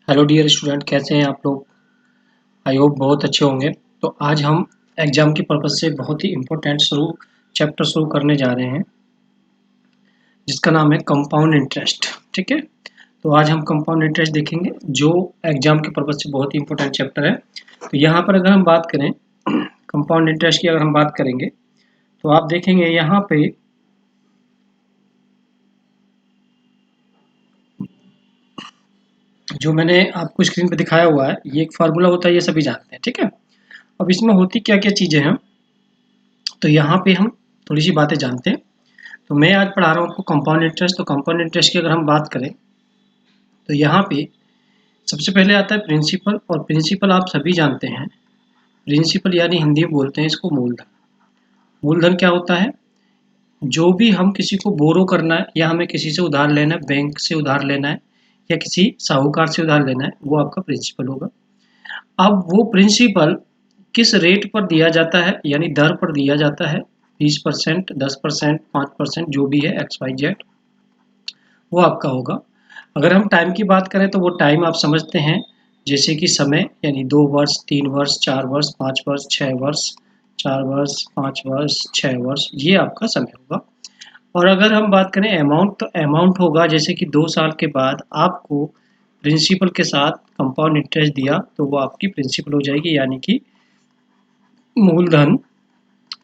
Hello dear student, कैसे हैं आप लोग। आई होप बहुत अच्छे होंगे। तो आज हम एग्जाम की पर्पज़ से बहुत ही इम्पोर्टेंट चैप्टर शुरू करने जा रहे हैं, जिसका नाम है कंपाउंड इंटरेस्ट। ठीक है, तो आज हम कंपाउंड इंटरेस्ट देखेंगे, जो एग्जाम के पर्पज़ से बहुत ही इम्पोर्टेंट चैप्टर है। तो यहाँ पर अगर हम बात करें कंपाउंड इंटरेस्ट की, अगर हम बात करेंगे तो आप देखेंगे यहाँ पे जो मैंने आपको स्क्रीन पे दिखाया हुआ है, ये एक फार्मूला होता है, ये सभी जानते हैं। ठीक है, अब इसमें होती क्या क्या चीज़ें हैं, तो यहाँ पे हम थोड़ी सी बातें जानते हैं। तो मैं आज पढ़ा रहा हूँ आपको कंपाउंड इंटरेस्ट। तो कंपाउंड इंटरेस्ट की अगर हम बात करें तो यहाँ पे सबसे पहले आता है प्रिंसिपल, और प्रिंसिपल आप सभी जानते हैं। प्रिंसिपल यानी हिंदी में बोलते हैं इसको मूलधन। मूलधन क्या होता है? जो भी हम किसी को बोरो करना है या हमें किसी से उधार लेना है, बैंक से उधार लेना है या किसी साहूकार से उधार लेना है, वो आपका प्रिंसिपल होगा। अब वो प्रिंसिपल किस रेट पर दिया जाता है, यानी दर पर दिया जाता है, 20%, 10%, 5%, जो भी है XYZ, वो आपका होगा। अगर हम टाइम की बात करें तो वो टाइम आप समझते हैं, जैसे कि समय, यानी 2 वर्ष, 3 वर्ष, 4 वर्ष, 5 वर्ष, 6 वर्ष, 4 वर्ष, 5 वर्ष, 6 वर्ष, ये आपका समय होगा। और अगर हम बात करें अमाउंट, तो अमाउंट होगा जैसे कि 2 साल के बाद आपको प्रिंसिपल के साथ कंपाउंड इंटरेस्ट दिया, तो वो आपकी प्रिंसिपल हो जाएगी, यानी कि मूलधन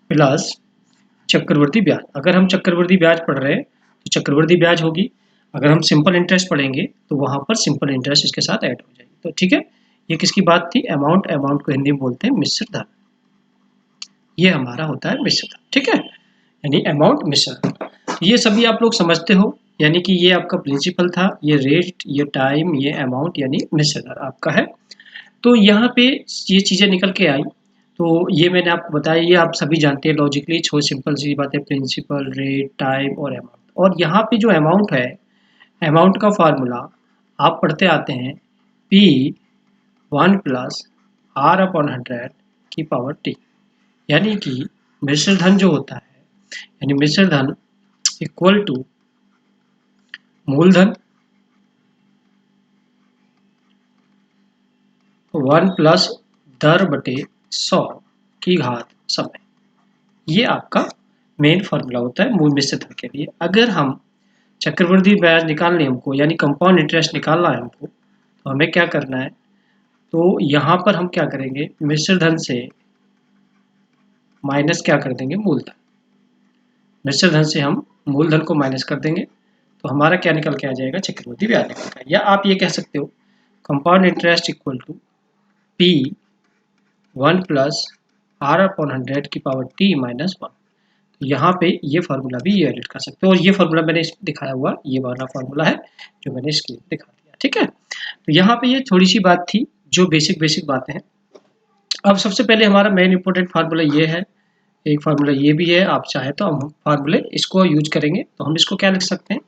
प्लस चक्रवर्ती ब्याज। अगर हम चक्रवर्ती ब्याज पढ़ रहे हैं तो चक्रवर्ती ब्याज होगी। अगर हम सिंपल इंटरेस्ट पढ़ेंगे तो वहाँ पर सिंपल इंटरेस्ट इसके साथ ऐड हो जाएगी। तो ठीक है, ये किसकी बात थी? अमाउंट। अमाउंट को हिंदी में बोलते हैं मिश्र धन। ये हमारा होता है मिश्र धन। ठीक है, यानी अमाउंट मिश्र धन। ये सभी आप लोग समझते हो, यानी कि ये आपका प्रिंसिपल था, ये रेट, ये टाइम, ये अमाउंट, यानी मिश्र धन आपका है। तो यहाँ पे ये चीज़ें निकल के आई, तो ये मैंने आपको बताया, ये आप सभी जानते हैं लॉजिकली। छो सिंपल सी बात है, प्रिंसिपल, रेट, टाइम और अमाउंट। और यहाँ पे जो अमाउंट है, अमाउंट का फार्मूला आप पढ़ते आते हैं, P1 + R/100 की पावर T। यानी कि मिश्र धन जो होता है, यानी मिश्र धन इक्वल टू मूलधन 1 + दर/100 की घात समय। ये आपका मेन फार्मूला होता है मूल मिश्र धन के लिए। अगर हम चक्रवृद्धि ब्याज निकालनी है हमको, यानी कंपाउंड इंटरेस्ट निकालना है हमको, तो हमें क्या करना है? तो यहाँ पर हम क्या करेंगे? मिश्र धन से माइनस क्या कर देंगे? मूलधन। मिश्र धन से हम मूलधन को माइनस कर देंगे, तो हमारा क्या निकल के आ जाएगा? चक्रवृद्धि ब्याज निकल के। या आप ये कह सकते हो compound interest equal to P1 + R/100 की पावर T-1। यहाँ पे ये फार्मूला भी ये एडिट कर सकते हो, और ये फार्मूला मैंने दिखाया हुआ, ये वाला फार्मूला है जो मैंने स्क्रीन दिखा दिया। ठीक है, तो यहाँ पे ये थोड़ी सी बात थी, जो बेसिक बेसिक बातें हैं। अब सबसे पहले हमारा मेन इंपॉर्टेंट फार्मूला ये है, एक फार्मूला ये भी है। आप चाहे तो हम फार्मूले इसको यूज करेंगे, तो हम इसको क्या लिख सकते हैं?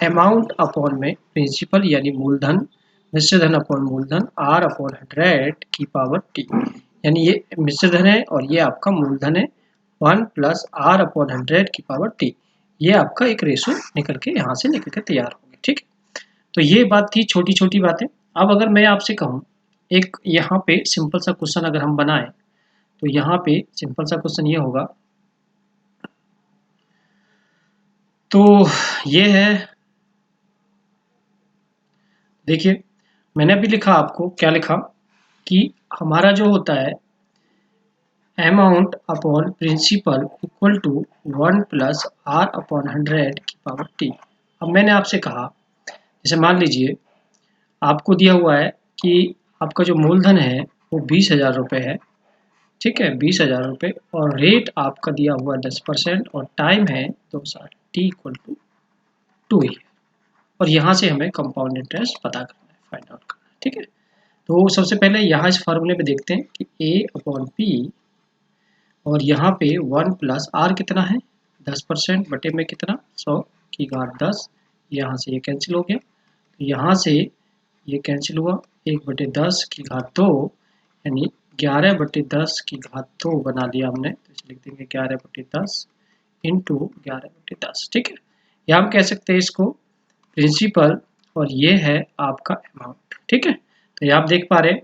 अमाउंट अपॉन में प्रिंसिपल यानी मूलधन, मिश्र धन अपॉन मूलधन, R/100 की पावर T। यानी ये मिश्र धन है और ये आपका मूलधन है, 1 + R/100 की पावर T। ये आपका एक रेशो निकल के यहाँ से निकल के तैयार होगी। ठीक है, तो ये बात थी छोटी छोटी बातें। अब अगर मैं आपसे कहूँ, एक यहाँ पे सिंपल सा क्वेश्चन अगर हम बनाएं, तो यहाँ पे सिंपल सा क्वेश्चन ये होगा, तो ये है, देखिए मैंने अभी लिखा, आपको क्या लिखा कि हमारा जो होता है amount upon principal equal to 1 + R/100 की पावर T। अब मैंने आपसे कहा, जैसे मान लीजिए आपको दिया हुआ है कि आपका जो मूलधन है वो 20,000 रुपये है। ठीक है, 20,000 रुपये, और रेट आपका दिया हुआ 10% और टाइम है 2 साल, T इक्वल टू 2 ही है। और यहाँ से हमें कंपाउंड इंटरेस्ट पता करना है, फाइंड आउट करना है। ठीक है, तो सबसे पहले यहाँ इस फार्मूले में देखते हैं कि A/P, और यहाँ पे 1 + R कितना है? 10% बटे में कितना? 100 की घात 10। यहाँ से ये कैंसिल हो गया, यहाँ से ये कैंसिल हुआ, 1/10 की घात 2, यानी 11/10 की घात 2 बना लिया हमने। तो इसे लिख देंगे 11/10 इंटू 11/10। ठीक है, या हम कह सकते हैं इसको प्रिंसिपल और ये है आपका अमाउंट, ठीक है। तो ये आप देख पा रहे हैं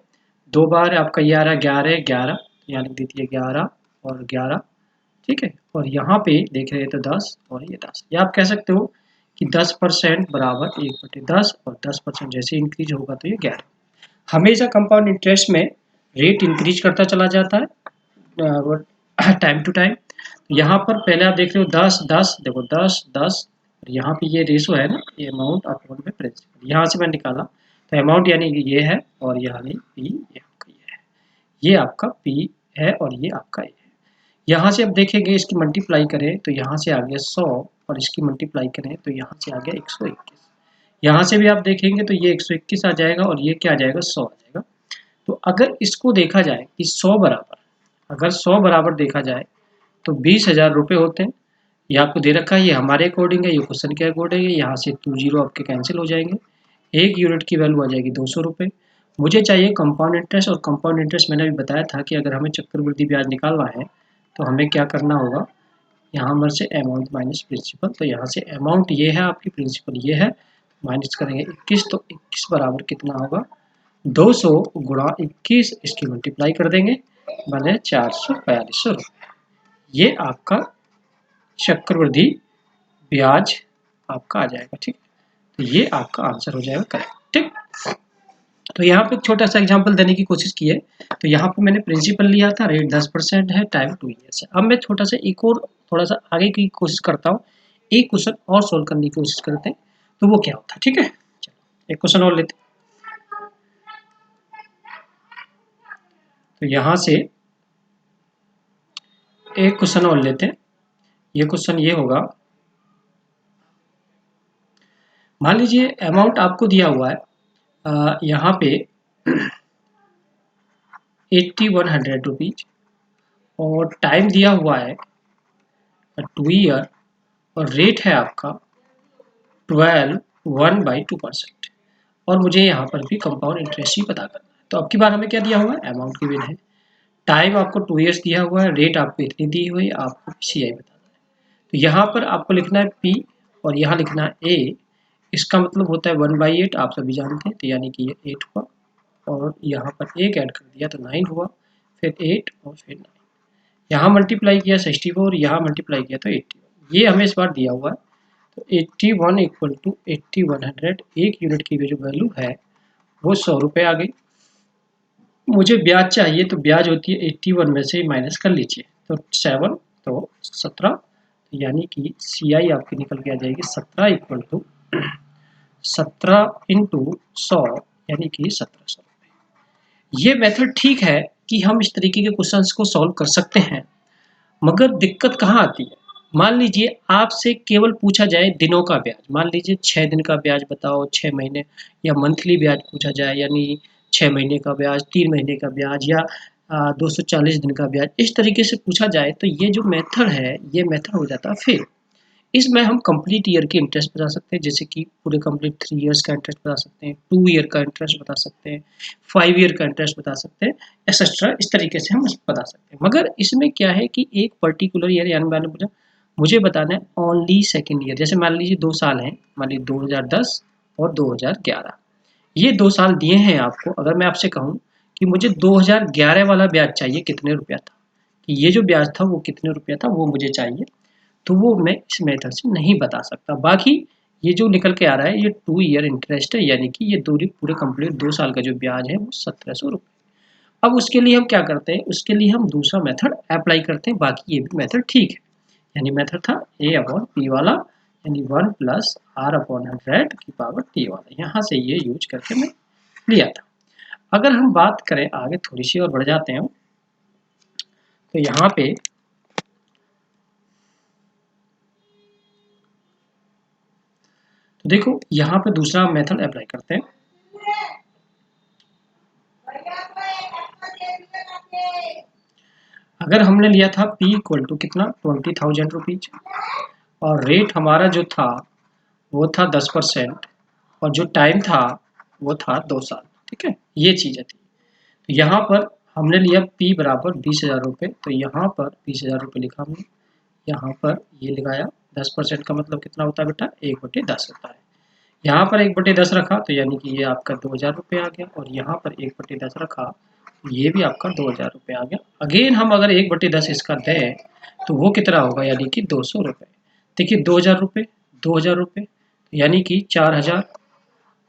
2 बार आपका ये आ रहा है 11 11, यहाँ लिख दीजिए 11 और 11, ठीक है। और यहाँ पे देख रहे हैं तो 10 और ये 10, या आप कह सकते हो कि 10% बराबर 1/10 और 10% जैसे इंक्रीज होगा तो ये 11। हमेशा कंपाउंड इंटरेस्ट में रेट इंक्रीज करता चला जाता है टाइम टू टाइम। यहाँ पर पहले आप देख रहे हो 10 10, देखो 10 10, और यहाँ पे ये रेशो है ना, ये अमाउंट अपॉन में प्रिंसिपल, यहाँ से मैं निकाला तो अमाउंट यानी कि ये है और यानी पी ये आपका ये है, ये आपका पी है और ये आपका ये है। यहाँ से अब देखेंगे इसकी मल्टीप्लाई करें तो यहाँ से आ गया 100 और इसकी मल्टीप्लाई करें तो यहाँ से आ गया 121। यहाँ से भी आप देखेंगे तो ये 121 आ जाएगा और ये क्या आ जाएगा 100 आ जाएगा। तो अगर इसको देखा जाए कि 100 बराबर, अगर 100 बराबर देखा जाए तो 20,000 रुपये होते हैं। ये आपको दे रखा है, ये हमारे अकॉर्डिंग है, ये क्वेश्चन के अकॉर्डिंग है। यहाँ से 2 जीरो आपके कैंसिल हो जाएंगे, 1 यूनिट की वैल्यू आ जाएगी 200 रुपये। मुझे चाहिए कंपाउंड इंटरेस्ट, और कंपाउंड इंटरेस्ट मैंने भी बताया था कि अगर हमें चक्रवृद्धि ब्याज निकालना है तो हमें क्या करना होगा, यहाँ पर से अमाउंट माइनस प्रिंसिपल। तो यहाँ से अमाउंट ये है आपकी, प्रिंसिपल ये है, माइनस करेंगे 21, तो 21 बराबर कितना होगा 200 गुणा 21, इसकी मल्टीप्लाई कर देंगे, बने 442 रुपये। ये आपका चक्रवृद्धि ब्याज आपका आ जाएगा, ठीक। तो ये आपका आंसर हो जाएगा करेक्ट, ठीक। तो यहाँ पे छोटा सा एग्जांपल देने की कोशिश की है। तो यहाँ पे मैंने प्रिंसिपल लिया था, रेट 10% है, टाइम 2 ईयर्स है। अब मैं छोटा सा एक और थोड़ा सा आगे की कोशिश करता हूँ, एक क्वेश्चन और सोल्व करने की कोशिश करते हैं तो वो क्या होता है, ठीक है। चलो एक क्वेश्चन और लेते हैं। तो यहाँ से एक क्वेश्चन और लेते हैं। ये क्वेश्चन ये होगा, मान लीजिए अमाउंट आपको दिया हुआ है यहाँ पे 8100 रुपीज, और टाइम दिया हुआ है 2 ईयर, और रेट है आपका 1/2%, और मुझे यहाँ पर भी कंपाउंड इंटरेस्ट ही पता करना है। तो अब की बार हमें क्या दिया हुआ है, अमाउंट गिवन है, टाइम आपको 2 ईयर्स दिया हुआ है, रेट आपको इतनी दी हुई है, आपको CI बताना है। तो यहाँ पर आपको लिखना है P और यहाँ लिखना है A। इसका मतलब होता है 1/8, आप सभी जानते हैं, तो यानी कि ये 8 हुआ, और यहाँ पर 1 ऐड कर दिया तो 9 हुआ, फिर 8 और फिर 9, यहाँ मल्टीप्लाई किया 64, यहाँ मल्टीप्लाई किया तो 81। ये हमें इस बार दिया हुआ है, तो 81 इक्वल टू 8100, एक यूनिट की जो वैल्यू है वो 100 रुपये आ गई। मुझे ब्याज चाहिए, तो ब्याज होती है 81 में से माइनस कर लीजिए, तो 7 तो 17, यानी कि CI आपकी निकल के आ जाएगी 17 इक्वल टू 17 इंटू 100, यानी कि 1700 रुपये। ये मेथड ठीक है कि हम इस तरीके के क्वेश्चंस को सॉल्व कर सकते हैं, मगर दिक्कत कहाँ आती है। मान लीजिए आपसे केवल पूछा जाए दिनों का ब्याज, मान लीजिए 6 दिन का ब्याज बताओ, 6 महीने, या मंथली ब्याज पूछा जाए, यानी 6 महीने का ब्याज, 3 महीने का ब्याज, या 240 दिन का ब्याज, इस तरीके से पूछा जाए तो ये जो मेथड है ये मेथड हो जाता है फेल। इसमें हम कंप्लीट ईयर की इंटरेस्ट बता सकते हैं, जैसे कि पूरे कंप्लीट 3 इयर्स का इंटरेस्ट बता सकते हैं, 2 ईयर का इंटरेस्ट बता सकते हैं, 5 ईयर का इंटरेस्ट बता सकते हैं, एक्सेट्रा, इस तरीके से हम बता सकते हैं। मगर इसमें क्या है कि एक पर्टिकुलर ईयर, यानी मैंने बोला मुझे बताना है ओनली सेकेंड ईयर। जैसे मान लीजिए 2 साल हैं, मान लीजिए 2010 और 2011, ये 2 साल दिए हैं आपको। अगर मैं आपसे कहूँ कि मुझे 2011 वाला ब्याज चाहिए, कितने रुपया था, कि ये जो ब्याज था वो कितने रुपया था वो मुझे चाहिए, तो वो मैं इस मेथड से नहीं बता सकता। बाकी ये जो निकल के आ रहा है ये 2 ईयर इंटरेस्ट है, यानी कि ये पूरे कंप्लीट 2 साल का जो ब्याज है वो 1700 रुपये। अब उसके लिए हम क्या करते हैं, उसके लिए हम दूसरा मेथड अप्लाई करते हैं। बाकी ये भी मेथड ठीक है, यानी मेथड था A/P वाला, यानी 1 प्लस R/100 की पावर T वाला, यहाँ से ये यूज करके मैं लिया था। अगर हम बात करें आगे थोड़ी सी और बढ़ जाते हैं, तो यहाँ पे तो देखो यहाँ पे दूसरा मेथड अप्लाई करते हैं। अगर हमने लिया था P इक्वल टू कितना 20,000 रुपीज, और रेट हमारा जो था वो था 10%, और जो टाइम था वो था 2 साल, ठीक है, ये चीज़ें थी। तो यहाँ पर हमने लिया P बराबर 20,000 रुपये, तो यहाँ पर 20,000 रुपये लिखा हमने, यहाँ पर ये लगाया, 10% का मतलब कितना होता है बेटा 1/10 होता है। यहाँ पर 1/10 रखा तो यानी कि ये आपका 2000 रुपये आ गया, और यहाँ पर 1/10 रखा ये भी आपका 2000 रुपये आ गया। अगेन हम अगर 1/10 इसका दें तो वो कितना होगा, यानी कि 200 रुपये। देखिए 2000 रुपये, 2000 रुपये यानी कि 4000,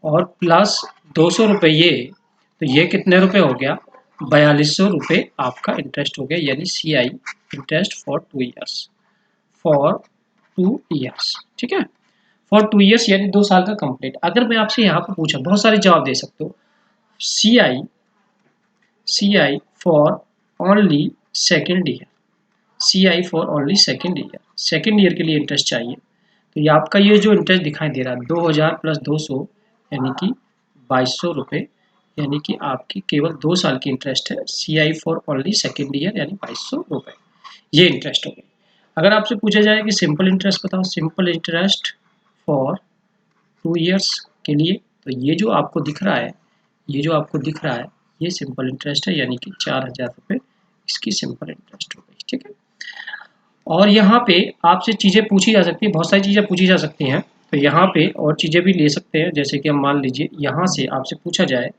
और प्लस 200 रुपये ये, तो ये कितने रुपये हो गया, 4200 रुपये आपका इंटरेस्ट हो गया, यानी CI interest for 2 years, for 2 years. ठीक है, फॉर 2 ईयर्स यानी 2 साल का कंप्लीट। अगर मैं आपसे यहाँ पर पूछा, बहुत सारे जवाब दे सकते हो, CI for only second year, CI for only second year के लिए इंटरेस्ट चाहिए, तो ये आपका ये जो इंटरेस्ट दिखाई दे रहा है 2000 प्लस 200 यानी कि 2200 रुपये, यानी कि आपकी केवल 2 साल की इंटरेस्ट है। CI for only second year यानी 2200 रुपये, ये इंटरेस्ट हो गई। अगर आपसे पूछा जाए कि सिंपल इंटरेस्ट बताओ, सिंपल इंटरेस्ट फॉर 2 ईयर्स के लिए, तो ये जो आपको दिख रहा है, ये जो आपको दिख रहा है ये सिंपल इंटरेस्ट है, यानी कि 4000 रुपये इसकी सिंपल इंटरेस्ट हो गई। ठीक है, और यहाँ पे आपसे चीज़ें पूछी जा सकती है, बहुत सारी चीज़ें पूछी जा सकती हैं, तो यहाँ पे और चीज़ें भी ले सकते हैं, जैसे कि हम मान लीजिए यहाँ से आपसे पूछा जाए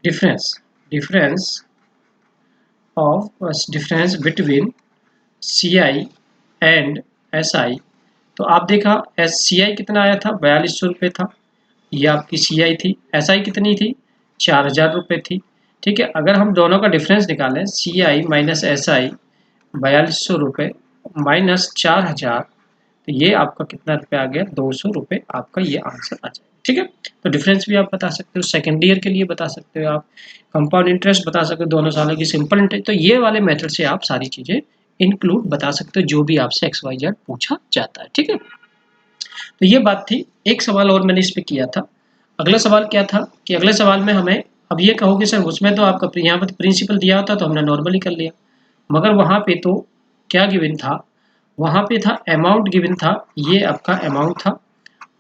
difference difference between CI and SI, तो आप देखा CI कितना आया था, 4200 रुपये था, ये आपकी CI थी। SI कितनी थी, 4000 रुपये थी। ठीक है, अगर हम दोनों का डिफरेंस निकालें, CI माइनस SI 4200 रुपये माइनस 4000, तो ये आपका कितना रुपये आ गया, 200 रुपये आपका ये आंसर आ जाएगा। ठीक है, तो डिफरेंस भी आप बता सकते हो, सेकेंड ईयर के लिए बता सकते हो आप, कंपाउंड इंटरेस्ट बता सकते हो, दोनों सालों की सिंपल इंटरेस्ट, तो ये वाले मेथड से आप सारी चीज़ें इंक्लूड बता सकते हो जो भी आपसे XYZ पूछा जाता है। ठीक है, तो ये बात थी। एक सवाल और मैंने इस पे किया था, अगला सवाल क्या था कि अगले सवाल में हमें, अब ये कहोगे सर उसमें तो आपका यहाँ पर प्रिंसिपल दिया होता तो हमने नॉर्मली कर लिया, मगर वहाँ पे तो क्या गिवन था, वहाँ पे था अमाउंट गिवन था, ये आपका अमाउंट था,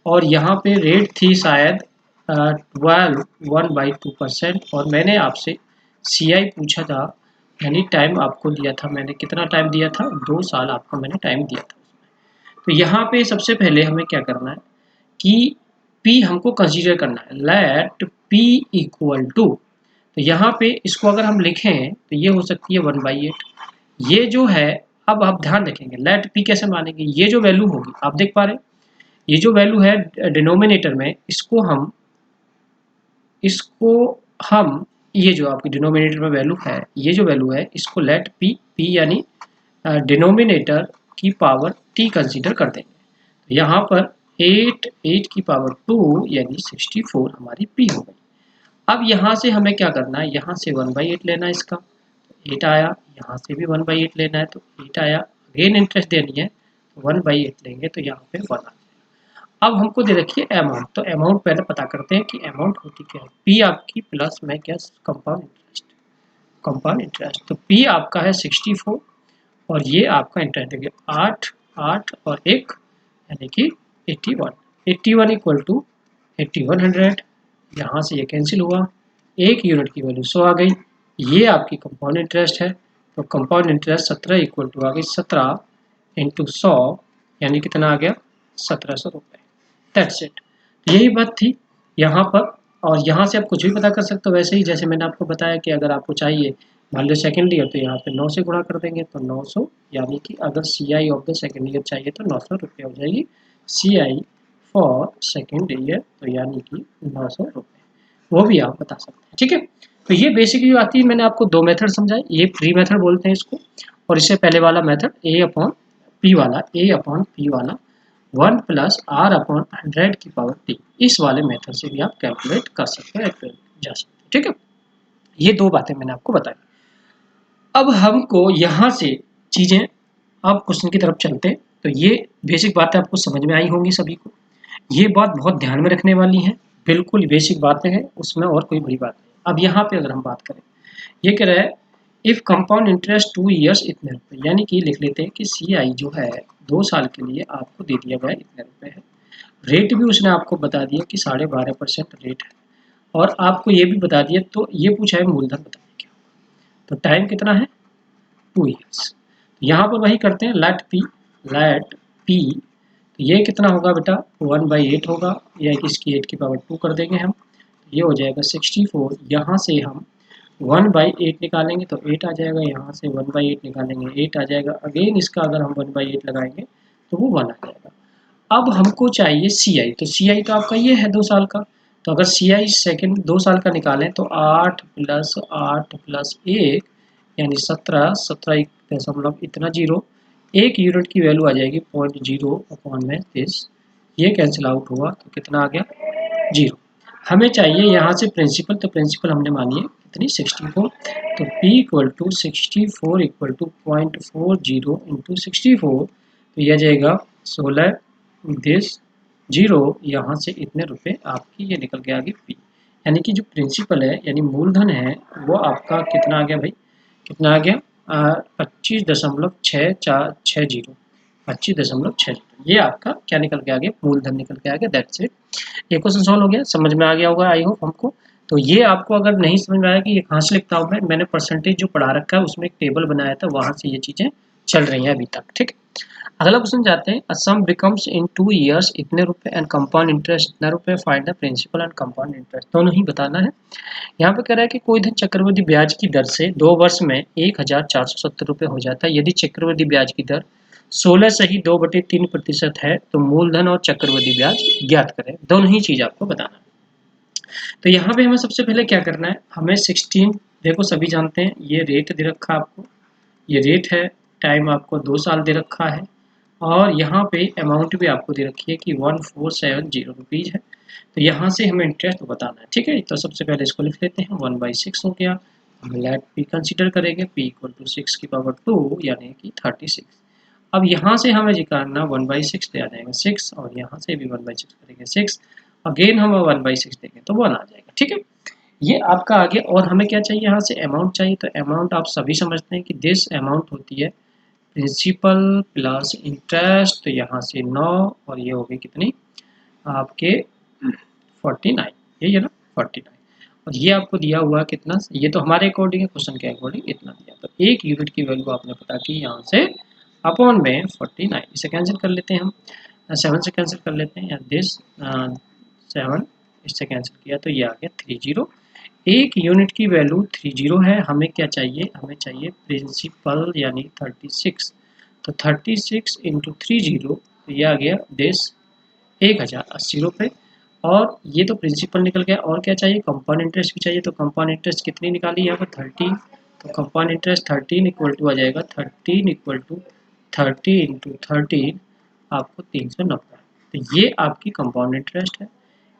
और यहाँ पे रेट थी शायद 1/2%, और मैंने आपसे CI पूछा था, यानी टाइम आपको दिया था, मैंने कितना टाइम दिया था, 2 साल आपको मैंने टाइम दिया था। तो यहाँ पे सबसे पहले हमें क्या करना है कि P हमको कंसीडर करना है, लेट P इक्वल टू, तो यहाँ पे इसको अगर हम लिखें तो ये हो सकती है 1/8, ये जो है, अब आप ध्यान रखेंगे लेट P कैसे मानेंगे, ये जो वैल्यू होगी आप देख पा रहे हैं, ये जो वैल्यू है डिनोमिनेटर में, इसको हम ये जो आपकी डिनोमिनेटर में वैल्यू है, ये जो वैल्यू है इसको लेट P यानी डिनोमिनेटर की पावर T कंसीडर कर देंगे, तो यहाँ पर 8 की पावर 2 यानी 64 हमारी P हो गई। अब यहाँ से हमें क्या करना है, यहाँ से 1/8 लेना है इसका, 8 आया, यहाँ से भी 1/8 लेना है तो 8 आया, अगेन इंटरेस्ट देनी है 1/8 लेंगे तो यहाँ पे 1 आ गया। अब हमको दे रखी है अमाउंट, तो अमाउंट पहले पता करते हैं कि अमाउंट होती क्या है, P आपकी प्लस में क्या, कंपाउंड इंटरेस्ट, तो P आपका है 64, और ये आपका इंटरेस्ट देखिए 8 8 और 1 यानी कि 81, 81 इक्वल टू 8100, यहाँ से ये कैंसिल हुआ, 1 यूनिट की वैल्यू 100 आ गई, ये आपकी कंपाउंड इंटरेस्ट है, तो कंपाउंड इंटरेस्ट 17 इक्वल टू आ गई 17 इंटू 100 यानी कितना आ गया, 1700 रुपये। दैट्स इट, यही बात थी यहाँ पर, और यहाँ से आप कुछ भी पता कर सकते हो, वैसे ही जैसे मैंने आपको बताया कि अगर आपको चाहिए मान लो सेकेंड ईयर, तो यहाँ पे 9 से गुणा कर देंगे तो 900, यानी कि अगर CI of the second year चाहिए तो 900 रुपये हो जाएगी, CI फॉर सेकेंड ईयर तो यानी कि 900 रुपये, वो भी आप बता सकते हैं। ठीक है, तो ये बेसिकली आती है, मैंने आपको 2 मेथड समझाए, ये प्री मेथड बोलते हैं इसको, और इससे पहले वाला मेथड A/P वाला 1 प्लस R/100 की पावर T, इस वाले मेथड से भी आप कैलकुलेट कर सकते हैं, जा सकते हैं। ठीक है, ये 2 बातें मैंने आपको बताई। अब हमको यहाँ से चीज़ें, अब क्वेश्चन की तरफ चलते हैं, तो ये बेसिक बातें आपको समझ में आई होंगी सभी को, ये बात बहुत ध्यान में रखने वाली है, बिल्कुल बेसिक बातें हैं, उसमें और कोई बड़ी बात नहीं। अब यहाँ पे अगर हम बात करें, ये कह रहा है इफ़ कंपाउंड इंटरेस्ट 2 ईयर्स इतने रुपये, यानी कि लिख लेते हैं कि CI जो है 2 साल के लिए आपको दे दिया गया इतने रुपये है, रेट भी उसने आपको बता दिया कि 12.5% रेट है, और आपको ये भी बता दिया, तो ये पूछा है मूलधन बताने क्या, तो टाइम कितना है 2 ईयर्स, यहाँ पर वही करते हैं लेट P तो ये कितना होगा बेटा 1/8 होगा, या इसकी 8 की पावर 2 कर देंगे हम, ये हो जाएगा 64। यहाँ से हम 1/8 निकालेंगे तो 8 आ जाएगा, यहाँ से 1/8 निकालेंगे 8 आ जाएगा, अगेन इसका अगर हम 1/8 लगाएंगे तो वो 1 आ जाएगा। अब हमको चाहिए CI, तो CI तो आपका ये है 2 साल का, तो अगर CI सेकंड 2 साल का निकालें तो 8 + 8 + 1 यानी 17, 17 दशमलव इतना जीरो, 1 यूनिट की वैल्यू आ जाएगी 0.0/10, ये कैंसिल आउट हुआ तो कितना आ गया 0। हमें चाहिए यहाँ से प्रिंसिपल, तो प्रिंसिपल हमने मानी है कितनी 64, तो P = 64 = 0.40 × 64, तो यह जाएगा 16 10 0, यहाँ से इतने रुपए आपकी ये निकल के आ गई P, यानी कि जो प्रिंसिपल है यानी मूलधन है वो आपका कितना आ गया भाई, कितना आ गया 25.6460, 25.60, ये आपका क्या निकल के आ गया, मूलधन निकल के आ गया। दैट्स इट, ये क्वेश्चन सॉल्व हो गया, समझ में आ गया होगा आई होप हमको। तो ये आपको अगर नहीं समझ में आया कि ये कहाँ से लिखता हूँ मैंने परसेंटेज जो पढ़ा रखा है उसमें एक टेबल बनाया था, वहाँ से ये चीज़ें चल रही हैं अभी तक, ठीक है। अगला क्वेश्चन जाते हैं, अ सम बिकम्स इन 2 years इतने रुपए एंड कंपाउंड इंटरेस्ट इतना रुपए, find the principal and compound interest, दोनों ही बताना है। यहाँ पे कह रहा है कि कोई धन चक्रवृद्धि ब्याज की दर से 2 वर्ष में 1470 रुपये हो जाता है, यदि चक्रवृद्धि ब्याज की दर 16 सही 2/3% है तो मूलधन और चक्रवृद्धि ब्याज ज्ञात करें, दोनों ही चीज आपको बताना है। तो यहाँ पे हमें सबसे पहले क्या करना है, हमें 16, देखो सभी जानते हैं ये रेट दे रखा है आपको, ये रेट है, टाइम आपको 2 साल दे रखा है, और यहाँ पे अमाउंट भी आपको दे रखी है कि 1470 रुपीज़ है। तो यहाँ से हमें इंटरेस्ट बताना है, ठीक है। तो सबसे पहले इसको लिख लेते हैं, 1/6 हो गया, हम लेट पी कंसिडर करेंगे, P = 6 की पावर 2 यानी कि 36। अब यहाँ से हमें निकालना 1/6 आ जाएगा 6, और यहाँ से भी 1/6 करेंगे 6, अगेन हम 1/6 देंगे तो 1 आ जाएगा, ठीक है। ये आपका आ गया, और हमें क्या चाहिए, यहाँ से अमाउंट चाहिए, तो अमाउंट आप सभी समझते हैं कि दिस अमाउंट होती है प्रिंसिपल प्लस इंटरेस्ट, तो यहाँ से 9, और ये हो गई कितनी आपके 49, यही है ना 49, और ये आपको दिया हुआ कितना, ये तो हमारे अकॉर्डिंग है, क्वेश्चन के अकॉर्डिंग इतना दिया, तो 1 यूनिट की वैल्यू आपने पता की यहाँ से अपॉन में 49, इसे कैंसिल कर लेते हैं हम, 7 से कैंसिल कर लेते हैं, या दिस 7 इससे कैंसिल किया तो ये आ गया 30, 1 यूनिट की वैल्यू 30 है, हमें क्या चाहिए, हमें चाहिए प्रिंसिपल यानी 36, तो 36 × 30 तो ये आ गया दिस 1080 रुपये, और ये तो प्रिंसिपल निकल गया, और क्या चाहिए, कंपाउंड इंटरेस्ट भी चाहिए, तो कंपाउंड इंटरेस्ट कितनी निकाली यहाँ पर 13, तो कंपाउंड इंटरेस्ट 13 = आ जाएगा 13 = 30 × 13 आपको 390, तो ये आपकी कंपाउंड इंटरेस्ट है,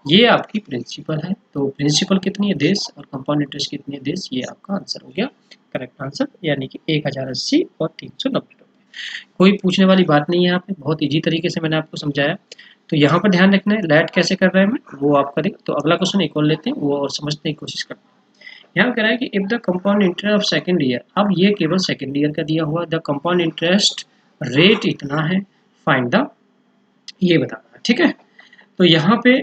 ये आपकी प्रिंसिपल है, तो प्रिंसिपल कितनी है 10 और कंपाउंड इंटरेस्ट कितनी है 10, ये आपका आंसर हो गया करेक्ट आंसर, यानी कि 1080 और 390 रुपये। कोई पूछने वाली बात नहीं है, यहाँ पे बहुत इजी तरीके से मैंने आपको समझाया। तो यहाँ पर ध्यान रखना है लैट कैसे कर रहे हैं मैं वो आप करें। तो अगला क्वेश्चन एक और लेते हैं, वो और समझने की कोशिश करते हैं। यहाँ कह रहा है कि if the compound interest of second year, अब ये केवल सेकंड ईयर का दिया हुआ, द कंपाउंड इंटरेस्ट रेट इतना है, फाइंड द, ये बताना है, ठीक है। तो यहाँ पे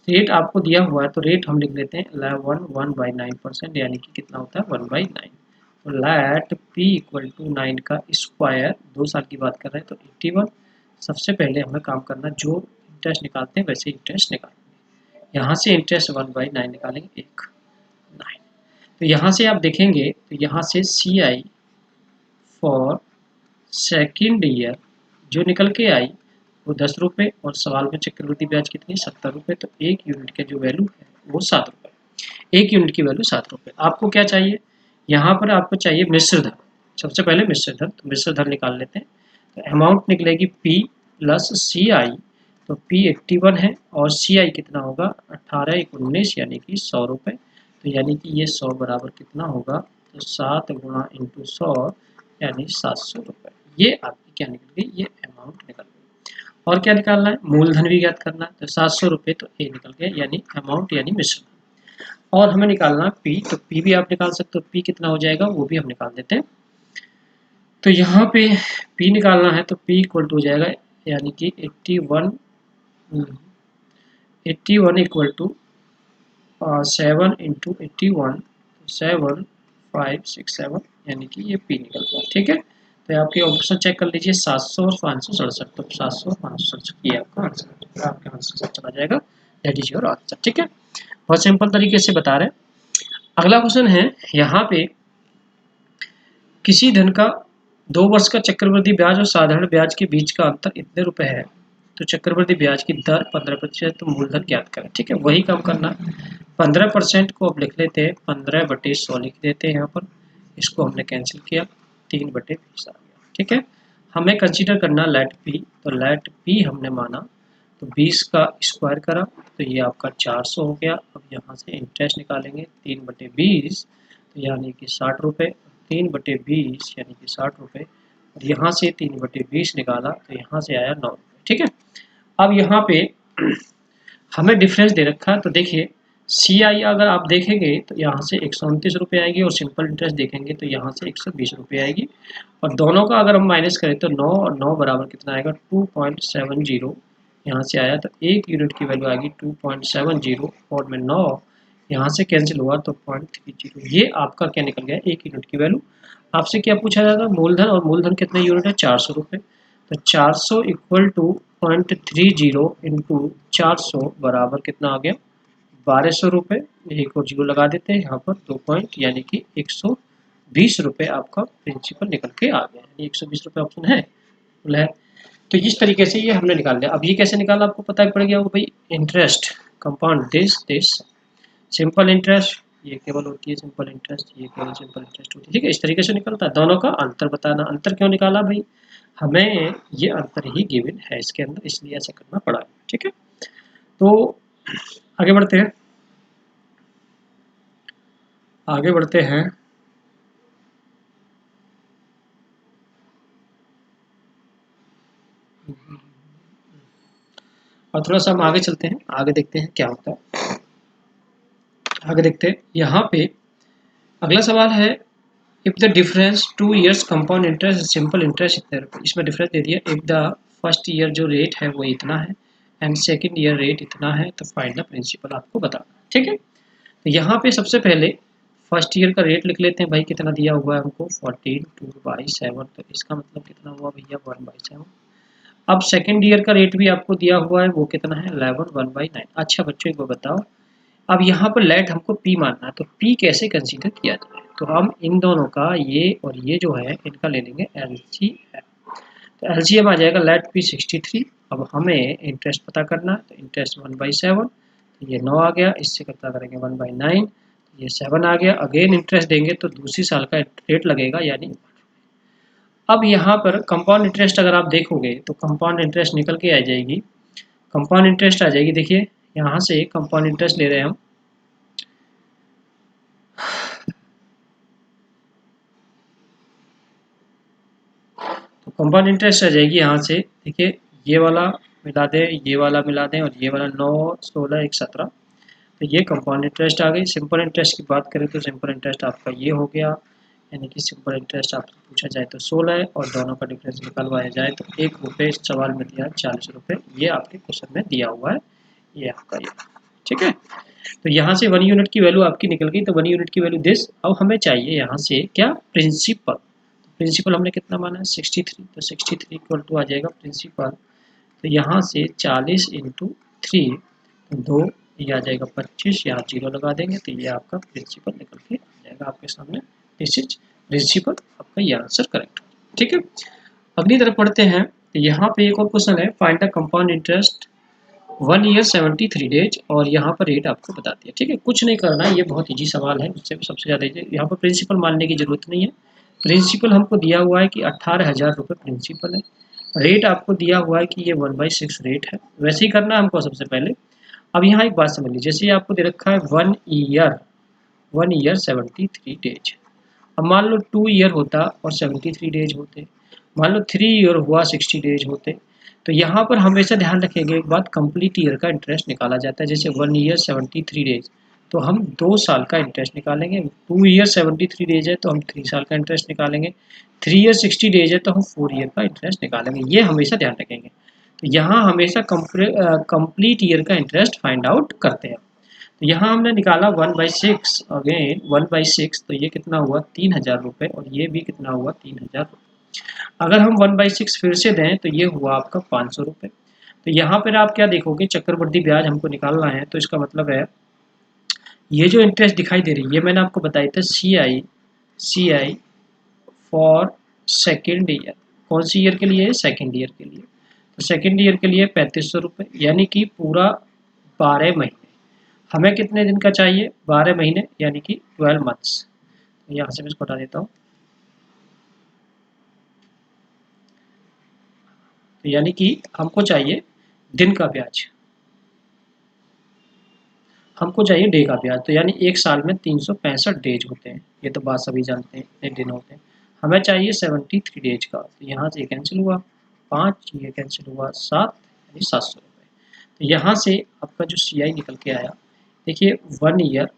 रेट आपको दिया हुआ है, तो रेट हम लिख लेते हैं 1/9%, यानी कि कितना होता है 1/9, तो लेट P = 9 का स्क्वायर, 2 साल की बात कर रहे हैं तो 81। सबसे पहले हमें काम करना, जो इंटरेस्ट निकालते हैं वैसे इंटरेस्ट निकालेंगे, यहाँ से इंटरेस्ट 1/9 निकालेंगे 1 9, तो यहाँ से आप देखेंगे तो यहाँ से CI फॉर सेकेंड ईयर जो निकल के आई वो 10 रुपये, और सवाल में चक्रवृद्धि ब्याज कितनी 70 रुपये, तो 1 यूनिट का जो वैल्यू है वो 7 रुपये, 1 यूनिट की वैल्यू 7 रुपये। आपको क्या चाहिए, यहाँ पर आपको चाहिए मिश्र धन, सबसे पहले मिश्र धन, तो मिश्र धन निकाल लेते हैं, तो अमाउंट निकलेगी P + CI, तो P 81 है और CI कितना होगा 18 × 19 यानी कि 100 रुपये, तो यानी कि ये 100 बराबर कितना होगा, तो 7 × 100 यानी 700 रुपये, ये आपकी क्या निकल गई, ये अमाउंट निकल गई। और क्या निकालना है, मूलधन भी ज्ञात करना है, तो 700 रुपये, तो ए निकल गया यानी अमाउंट यानी मिश्र। और हमें निकालना है P, तो P भी आप निकाल सकते हो, P कितना हो जाएगा वो भी हम निकाल देते हैं। तो यहाँ पे P निकालना है तो P = हो जाएगा यानी कि 81 = 7 × 81, 7567, यानी कि ये P निकल गया, ठीक है। तो आपके ऑप्शन चेक कर लीजिए 700 और 567, तो 700 567 ये आपका आंसर है, तो आपके आंसर से चला जाएगा, दैट इज योर आंसर। ठीक है, बहुत सिंपल तरीके से बता रहे हैं। अगला क्वेश्चन है यहाँ पे, किसी धन का 2 वर्ष का चक्रवृद्धि ब्याज और साधारण ब्याज के बीच का अंतर इतने रुपए है, तो चक्रवृद्धि ब्याज की दर 15%, तो मूलधन ज्ञात करें। ठीक है, वही काम करना। 15% को अब लिख लेते हैं, 15/100 लिख देते हैं यहाँ पर, इसको हमने कैंसिल किया, 3/20 आ गया। ठीक है, हमें कंसीडर करना लेट पी, तो लेट पी हमने माना, तो 20 का स्क्वायर करा, तो ये आपका 400 हो गया। अब यहाँ से इंटरेस्ट निकालेंगे, 3/20, तो यानी कि 60 रुपये, 3/20 यानी कि 60 रुपये, और यहाँ से 3/20 निकाला, तो यहाँ से आया 9 रुपये। ठीक है, अब यहाँ पे हमें डिफरेंस दे रखा है, तो देखिए सी आई अगर आप देखेंगे तो यहाँ से 129 रुपये आएगी, और सिंपल इंटरेस्ट देखेंगे तो यहाँ से 120 रुपये आएगी, और दोनों का अगर हम माइनस करें तो 9 और 9 बराबर कितना आएगा, 2.70 यहाँ से आया, तो 1 यूनिट की वैल्यू आएगी 2.70, और में 9 यहाँ से कैंसिल हुआ तो 0.30, ये आपका क्या निकल गया, 1 यूनिट की वैल्यू। आपसे क्या पूछा जाएगा, मूलधन, और मूलधन कितने यूनिट है, 400 रुपये, तो 400 इक्वल टू 0.30 इंटू 400 बराबर कितना आ गया, 1200 रुपये। एक और जीरो लगा देते हैं यहाँ पर, 2 पॉइंट, यानी कि 120 रुपये आपका प्रिंसिपल निकल के आ गया, यानी 120 रुपये ऑप्शन है। तो इस तरीके से ये हमने निकाल लिया। अब ये कैसे निकाला आपको पता ही पड़ गया होगा भाई, interest compound this simple interest, ये केवल होती है सिंपल इंटरेस्ट, ये केवल सिंपल इंटरेस्ट होती है। ठीक है, इस तरीके से निकलता है। दोनों का अंतर बताना, अंतर क्यों निकाला भाई, हमें ये अंतर ही गिवन है इसके अंदर, इसलिए ऐसा करना पड़ा। ठीक है, तो आगे बढ़ते हैं, आगे बढ़ते हैं। और थोड़ा सा हम आगे चलते हैं, आगे देखते हैं क्या होता है, आगे देखते हैं। यहाँ पे अगला सवाल है, if the difference 2 years compound interest simple interest इतने रुपये, इसमें डिफरेंस दे दिया, इफ द फर्स्ट ईयर जो रेट है वो इतना है एंड सेकंड ईयर रेट इतना है, तो फाइंड द प्रिंसिपल आपको बताना। ठीक है, तो यहाँ पे सबसे पहले फर्स्ट ईयर का रेट लिख लेते हैं भाई, कितना दिया हुआ है हमको 14 2/7, तो इसका मतलब कितना हुआ भैया 1/7। अब सेकंड ईयर का रेट भी आपको दिया हुआ है, वो कितना है 11 1/9। अच्छा बच्चों को बताओ, अब यहाँ पर लेट हमको पी मानना है, तो पी कैसे कंसीडर किया जाए, तो हम इन दोनों का ये और ये जो है इनका ले लेंगे एलसीएम, तो एलसीएम आ जाएगा लेट पी 63। अब हमें इंटरेस्ट पता करना है, तो इंटरेस्ट 1/7, तो ये 9 आ गया, इससे कितना करेंगे 1/9, ये 7 आ गया। अगेन इंटरेस्ट देंगे तो दूसरी साल का रेट लगेगा, यानी अब यहाँ पर कंपाउंड इंटरेस्ट अगर आप देखोगे तो कंपाउंड इंटरेस्ट निकल के आ जाएगी, कंपाउंड इंटरेस्ट आ जाएगी। देखिए यहाँ से कंपाउंड इंटरेस्ट ले रहे हैं हम, तो कंपाउंड इंटरेस्ट आ जाएगी यहाँ से। देखिए ये वाला मिला दें, ये वाला मिला दें, और ये वाला 9 16 1 17, तो ये कंपाउंड इंटरेस्ट आ गई। सिंपल इंटरेस्ट की बात करें तो सिंपल इंटरेस्ट आपका ये हो गया, यानी कि सिंपल इंटरेस्ट आपसे पूछा जाए तो 16 है, और दोनों का डिफरेंस निकलवाया जाए तो 1 रुपये इस सवाल में दिया 40 रुपये, ये आपके क्वेश्चन में दिया हुआ है, ये आपका ये। ठीक है, तो यहाँ से 1 यूनिट की वैल्यू आपकी निकल गई, तो 1 यूनिट की वैल्यू दिस। अब हमें चाहिए यहाँ से क्या, प्रिंसिपल। प्रिंसिपल हमने कितना माना है 63, तो 63 इक्वल टू आ जाएगा प्रिंसिपल, तो यहाँ से 40 इंटू 3, तो 2 ये आ जाएगा 25, यहाँ जीरो लगा देंगे, तो ये आपका प्रिंसिपल निकल के आ जाएगा आपके सामने। दिस इज प्रिंसिपल, आपका ये आंसर करेक्ट। ठीक है, अगली तरफ पढ़ते हैं, तो यहाँ पे एक और क्वेश्चन है, find the compound interest 1 year 73 days, और यहाँ पर रेट आपको बता दिया। ठीक है, कुछ नहीं करना, ये बहुत ईजी सवाल है, उससे सबसे ज़्यादा ईजी। यहाँ पर प्रिंसिपल मानने की जरूरत नहीं है, प्रिंसिपल हमको दिया हुआ है कि 18,000 रुपये प्रिंसिपल है, रेट आपको दिया हुआ है कि ये 1/6 रेट है, वैसे ही करना है हमको सबसे पहले। अब यहाँ एक बात समझ लीजिए, जैसे ये आपको दे रखा है 1 ईयर 73 डेज, अब मान लो 2 ईयर होता और 73 डेज होते, मान लो 3 ईयर हुआ 60 डेज होते, तो यहाँ पर हमेशा ध्यान रखेंगे एक बात, कंप्लीट ईयर का इंटरेस्ट निकाला जाता है। जैसे 1 ईयर 73 डेज, तो हम 2 साल का इंटरेस्ट निकालेंगे। 2 ईयर 73 डेज है तो हम 3 साल का इंटरेस्ट निकालेंगे। 3 ईयर 60 डेज है तो हम 4 ईयर का इंटरेस्ट निकालेंगे, ये हमेशा ध्यान रखेंगे। तो यहाँ हमेशा कंप्लीट ईयर का इंटरेस्ट फाइंड आउट करते हैं। तो यहाँ हमने निकाला 1/6, अगेन 1/6, तो ये कितना हुआ 3,000 रुपये, और ये भी कितना हुआ 3,000 रुपये। अगर हम 1/6 फिर से दें तो ये हुआ आपका 500 रुपये। तो यहाँ पर आप क्या देखोगे, चक्रवृद्धि ब्याज हमको निकालना है, तो इसका मतलब है ये जो इंटरेस्ट दिखाई दे रही है, ये मैंने आपको बताई था सी आई फॉर सेकेंड ईयर। कौन सी ईयर के लिए? सेकेंड ईयर के लिए। तो सेकेंड ईयर के लिए 3500 रुपये, यानी कि पूरा 12 महीने। हमें कितने दिन का चाहिए? 12 महीने, यानी कि 12 मंथ्स। यहाँ से मैं इसको हटा देता हूँ। तो यानी कि हमको चाहिए दिन का ब्याज, हमको चाहिए डे का ब्याज। तो यानी एक साल में 365 डेज होते हैं, ये तो बात सभी जानते हैं कितने दिन होते हैं। हमें चाहिए 73 डेज का। तो यहाँ से कैंसिल हुआ 5, ये कैंसिल हुआ 7, यानी 700 रुपये। तो यहाँ से आपका जो CI निकल के आया, देखिए 1 ईयर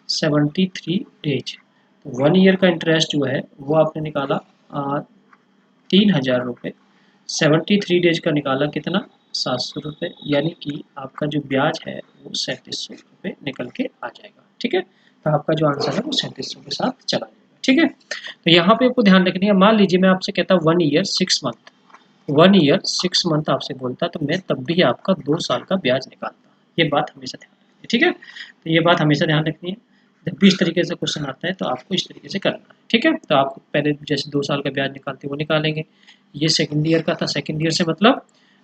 73 डेज। तो 1 ईयर का इंटरेस्ट जो है वो आपने निकाला 3000 रुपये। 73 डेज का निकाला कितना? 700 रुपये, यानी कि आपका जो ब्याज है वो 3700 रुपये निकल के आ जाएगा। ठीक है, तो आपका जो आंसर है वो 3700 के साथ चला जाएगा। ठीक है, तो यहाँ पे आपको ध्यान रखनी है। मान लीजिए मैं आपसे कहता हूँ 1 ईयर 6 मंथ, 1 ईयर 6 मंथ आपसे बोलता, तो मैं तब भी आपका 2 साल का ब्याज निकालता। ये बात हमेशा ध्यान रखनी है। ठीक है, तो ये बात हमेशा ध्यान रखनी है। जब भी इस तरीके से क्वेश्चन आता है तो आपको इस तरीके से करना है। ठीक है, तो आप पहले जैसे 2 साल का ब्याज निकालते वो निकालेंगे। ये सेकंड ईयर का था, सेकंड ईयर से मतलब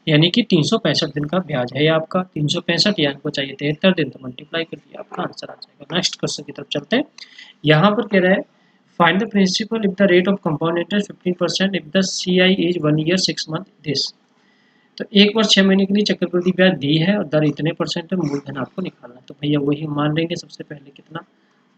यानी कि 365 दिन का ब्याज है आपका। 365 या इनको चाहिए 73 दिन, तो मल्टीप्लाई कर दिया, आपका आंसर आ जाएगा। नेक्स्ट क्वेश्चन की तरफ चलते हैं। यहाँ पर कह रहा है find the principal if the rate of compound interest 15% if the CI is 1 year 6 month this. तो 1 वर्ष 6 महीने के लिए चक्रवृद्धि ब्याज दी है और दर इतने परसेंट है, मूलधन आपको निकालना है। तो भैया वही मान लेंगे सबसे पहले कितना?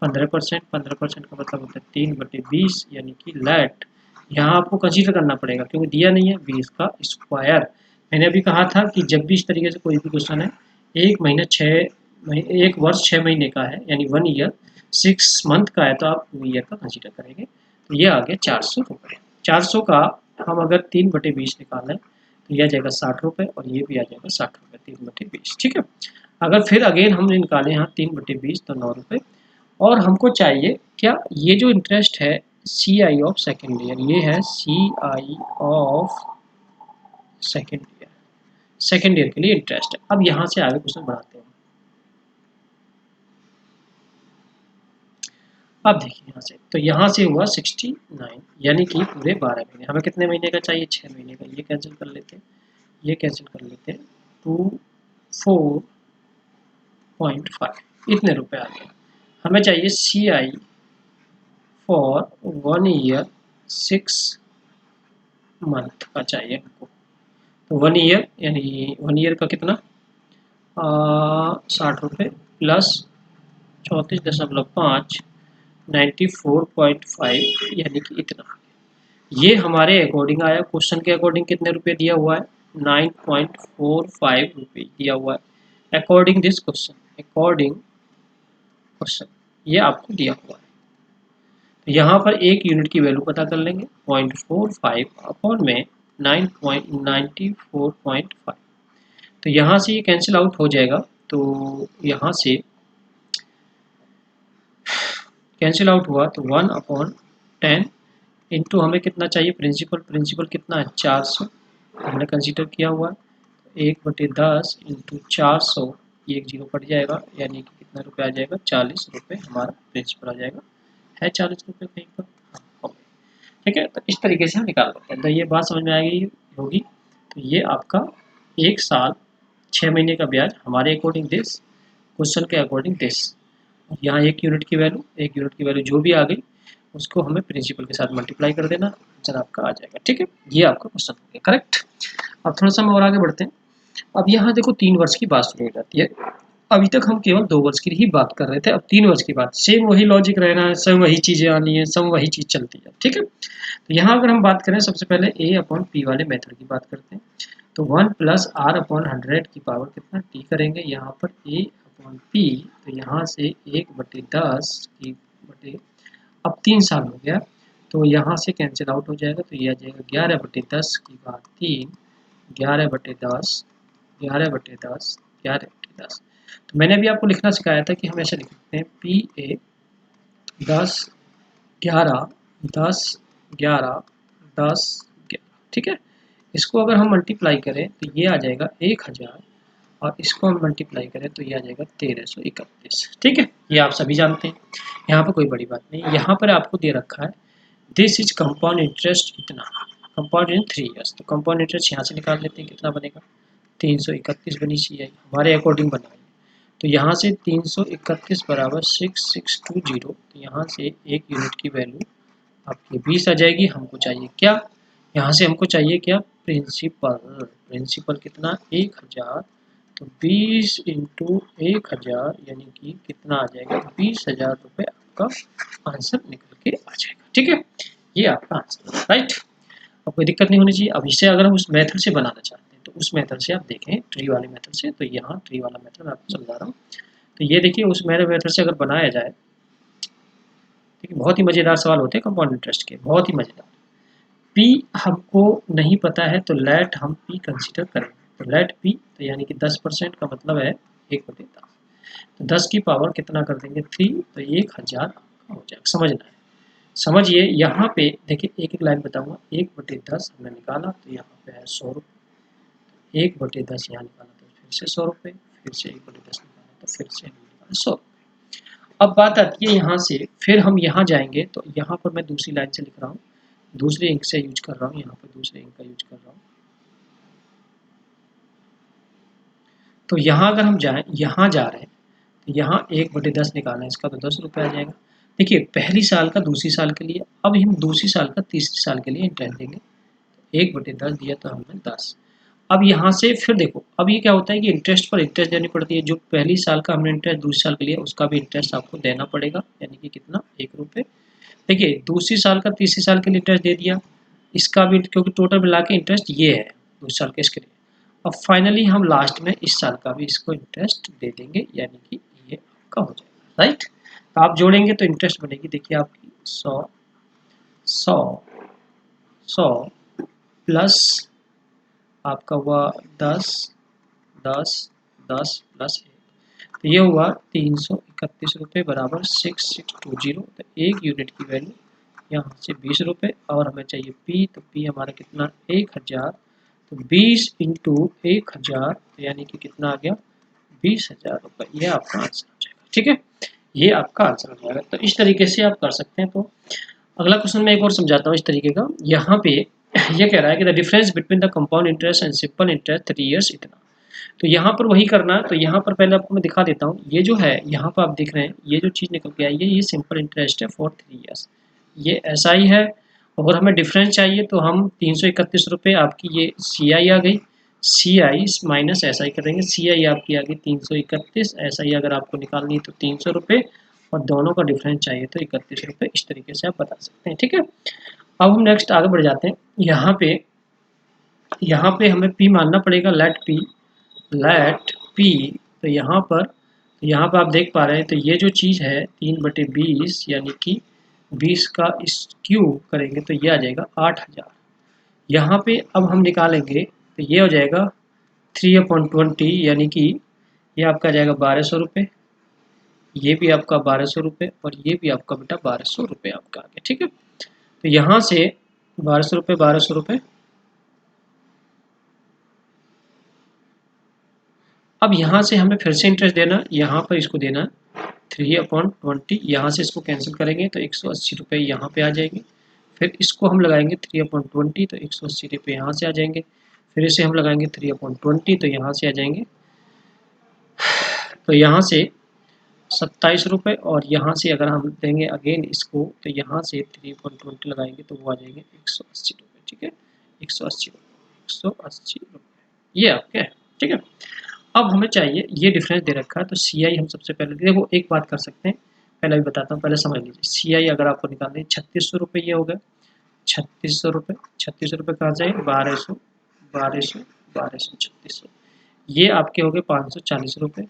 15%। 15% का मतलब होता है 3/20, यानी कि लैट। यहाँ आपको कंसीडर करना पड़ेगा क्योंकि दिया नहीं है, 20 का स्क्वायर। मैंने अभी कहा था कि जब भी इस तरीके से कोई भी क्वेश्चन है, 1 वर्ष 6 महीने का है, यानी 1 ईयर 6 मंथ का है, तो आप 2 ईयर का कंसीडर करेंगे। तो ये आ गया 400 रुपये। 400 का हम अगर 3/20 निकालें तो यह आ जाएगा 60 रुपये, और ये भी आ जाएगा 60 रुपये 3/20। ठीक है, अगर फिर अगेन हमने निकाले यहाँ 3/20 तो 9 रुपये। और हमको चाहिए क्या? ये जो इंटरेस्ट है CI ऑफ सेकेंड ईयर, ये है CI ऑफ सेकेंड ईयर के लिए इंटरेस्ट है। अब यहाँ से आगे क्वेश्चन बढ़ाते हैं। अब देखिए यहाँ से, तो यहाँ से हुआ 69, यानी कि पूरे 12 महीने। हमें कितने महीने का चाहिए? 6 महीने का। ये कैंसिल कर लेते हैं, ये कैंसिल कर लेते हैं, 24.5 इतने रुपए आ गए। हमें चाहिए CI फॉर 1 ईयर 6 मंथ का चाहिए हमको। तो 1 ईयर यानी 1 ईयर का कितना? 60 रुपये प्लस 34.5 94.5, यानी कि इतना। ये हमारे अकॉर्डिंग आया। क्वेश्चन के अकॉर्डिंग कितने रुपए दिया हुआ है? 9.45 रुपये दिया हुआ है according this question. According question ये आपको दिया हुआ है। तो यहाँ पर एक यूनिट की वैल्यू पता कर लेंगे, 0.45 अपॉन में 9.94.5। तो यहाँ से ये कैंसिल आउट हो जाएगा। तो यहाँ से कैंसिल आउट हुआ तो 1/10 इंटू हमें कितना चाहिए? प्रिंसिपल कितना है? 400 हमने कंसीडर किया हुआ है। 1/10 इंटू 400, ये एक जीरो कट जाएगा, यानी कि कितना रुपये आ जाएगा? 40 रुपये हमारा प्रिंसिपल आ जाएगा। है 40 रुपये कहीं पर? हाँ, ठीक है, तो इस तरीके से हम निकाल सकते हैं। तो ये बात समझ में आएगी होगी। तो ये आपका 1 साल 6 महीने का ब्याज हमारे अकॉर्डिंग दिस, क्वेश्चन के अकॉर्डिंग दिस। यहाँ एक यूनिट की वैल्यू जो भी आ गई उसको हमें प्रिंसिपल के साथ मल्टीप्लाई कर देना, आंसर आपका आ जाएगा। ठीक है, ये आपका क्वेश्चन हो गया करेक्ट। अब थोड़ा सा हम और आगे बढ़ते हैं। अब यहाँ देखो 3 वर्ष की बात शुरू हो जाती है। अभी तक हम केवल 2 वर्ष की ही बात कर रहे थे, अब 3 वर्ष की बात। सेम वही लॉजिक रहना है, सब वही चीज़ें आनी है, सब वही चीज़ चलती है। ठीक है, तो यहाँ अगर हम बात करें सबसे पहले A/P वाले मेथड की बात करते हैं। तो 1 + R/100 की पावर कितना t करेंगे यहाँ पर A/P। तो यहाँ से 1/10 की बटे, अब 3 साल हो गया तो यहाँ से कैंसिल आउट हो जाएगा। तो ये आ जाएगा 11/10 की बात 3, 11/10, 11/10, 11/10। तो मैंने भी आपको लिखना सिखाया था कि हम ऐसे लिखते हैं PA 10, 11, 10, 11, 10 ठीक है। इसको अगर हम मल्टीप्लाई करें तो ये आ जाएगा 1000 और इसको हम मल्टीप्लाई करें तो ये आ जाएगा 1331 ठीक है। ये आप सभी जानते हैं, यहाँ पर कोई बड़ी बात नहीं। यहाँ पर आपको दे रखा है दिस इज कंपाउंड इंटरेस्ट इतना, कंपाउंड इन 3 ईयर्स। तो कंपाउंड इंटरेस्ट यहाँ से निकाल लेते हैं, कितना बनेगा 331 बनी चाहिए हमारे अकॉर्डिंग बनाए। तो यहाँ से 331 बराबर 6620, तो यहाँ से एक यूनिट की वैल्यू आपकी 20 आ जाएगी। हमको चाहिए क्या, यहाँ से हमको चाहिए क्या, प्रिंसिपल। प्रिंसिपल कितना 1000, तो 20 इंटू 1000 यानी कि कितना आ जाएगा 20,000 रुपये आपका आंसर निकल के आ जाएगा ठीक है। ये आपका आंसर राइट। अब कोई दिक्कत नहीं होनी चाहिए। अब इसे अगर हम उस मेथड से बनाना चाहते हैं तो उस मेथड से आप देखें, ट्री वाले मेथड से। तो यहाँ ट्री वाला मेथड मैं आपको समझा रहा हूँ। तो ये देखिए उस मेरे मेथड से अगर बनाया जाए, ठीक है, बहुत ही मज़ेदार सवाल होते हैं कंपाउंड इंटरेस्ट के, बहुत ही मज़ेदार। पी हमको नहीं पता है तो लेट हम पी कंसीडर करेंगे। तो लेट पी, तो यानी कि 10% का मतलब है 1/10। तो 10 की पावर कितना कर देंगे 3, तो 1000 हो जाएगा। समझना है, समझिए। यहाँ पे देखिए एक एक लाइन बताऊंगा। 1/10 हमने निकाला तो यहाँ पे है 100 रुपये। 1/10 यहाँ निकाला तो फिर से 100 रुपये, फिर से 1/10 निकाला तो फिर से निकाला 100। अब बात आती है यहाँ से, फिर हम यहाँ जाएंगे तो यहाँ पर मैं दूसरी लाइन से लिख रहा हूँ, दूसरे इंक से यूज कर रहा हूँ, यहाँ पर दूसरे इंक का यूज कर रहा हूँ। तो यहाँ अगर हम जाएं, यहाँ जा रहे हैं तो यहाँ 1/10 निकालना है, इसका तो 10 रुपये आ जाएगा। देखिए पहली साल का दूसरी साल के लिए, अब हम दूसरी साल का तीसरी साल के लिए इंटरेस्ट देंगे। 1/10 दिया तो हमने 10। अब यहाँ से फिर देखो, अब ये क्या होता है कि इंटरेस्ट पर इंटरेस्ट देनी पड़ती है। जो पहली साल का हमने इंटरेस्ट दूसरी साल के लिए, उसका भी इंटरेस्ट आपको देना पड़ेगा, यानी कि कितना 1 रुपये। देखिए दूसरी साल का तीसरी साल के लिए इंटरेस्ट दे दिया, इसका भी, क्योंकि टोटल मिला के इंटरेस्ट ये है दूसरे साल के इसके लिए। अब फाइनली हम लास्ट में इस साल का भी इसको इंटरेस्ट दे देंगे, यानी कि ये आपका हो जाएगा राइट। तो आप जोड़ेंगे तो इंटरेस्ट बनेगी, देखिए आपकी 100 100 100 प्लस आपका हुआ 10 10 10 प्लस 1, तो ये हुआ 331 रुपये बराबर 6620। तो एक यूनिट की वैल्यू यहाँ से 20 रुपये, और हमें चाहिए पी, तो पी हमारा कितना 1000। तो 20 इंटू 1000 तो यानी कि कितना आ गया 20,000 रुपये। ये आपका आंसर हो जाएगा ठीक है। ये आपका आंसर हो जाएगा। तो इस तरीके से आप कर सकते हैं। तो अगला क्वेश्चन मैं एक और समझाता हूँ इस तरीके का। यहाँ पे ये कह रहा है कि the difference between the compound interest and simple interest 3 years इतना। तो यहाँ पर वही करना है। तो यहाँ पर पहले आपको मैं दिखा देता हूँ। ये जो है यहाँ पर आप देख रहे हैं, ये जो चीज़ निकल के आई है, ये सिंपल इंटरेस्ट है फॉर 3 ईयर्स। ये ऐसा ही है। अगर हमें डिफरेंस चाहिए तो हम 331 रुपये, आपकी ये सी आई आ गई, सी आई माइनस ऐसा ही करेंगे, सी आई आपकी आ गई 331, ऐसा ही अगर आपको निकालनी है तो 300 रुपये, और दोनों का डिफरेंस चाहिए तो 31 रुपये। इस तरीके से आप बता सकते हैं ठीक है। अब हम नेक्स्ट आगे बढ़ जाते हैं। यहाँ पे हमें पी मानना पड़ेगा, लेट पी। तो यहाँ पर आप देख पा रहे हैं, तो ये जो चीज़ है 3/20 यानी कि 20 का इस क्यूब करेंगे तो ये आ जाएगा 8000। यहाँ पे अब हम निकालेंगे तो ये हो जाएगा 3/20 यानी कि ये आपका आ जाएगा 1200 रुपये, ये भी आपका 1200 रुपये, और ये भी आपका बेटा 1200 रुपये आपका आ गया ठीक है। तो यहाँ से 1200 रुपये 1200 रुपये। अब यहाँ से हमें फिर से इंटरेस्ट देना, यहाँ पर इसको देना 3/20, यहाँ से इसको कैंसिल करेंगे तो 180 रुपये यहाँ पे आ जाएंगे। फिर इसको हम लगाएंगे 3/20, तो 180 रुपये यहाँ से आ जाएंगे। फिर इसे हम लगाएंगे 3/20, तो यहाँ से आ जाएंगे, तो यहाँ से 27 रुपये, और यहाँ से अगर हम देंगे अगेन इसको, तो यहाँ से 3/20 लगाएंगे तो वो आ जाएंगे 180 रुपये ठीक है। 180 रुपये 180 रुपये ये आपके है ठीक है। अब हमें चाहिए, ये डिफरेंस दे रखा है, तो सी आई हम सबसे पहले देखो एक बात कर सकते हैं, पहले भी बताता हूँ, पहले समझ लीजिए। सी आई अगर आपको निकालनी है 3600 रुपये, ये हो गया 3600 रुपये। 3600 रुपये कहाँ जाए 1200 1200 1200 3600, ये आपके हो गए 540 रुपये,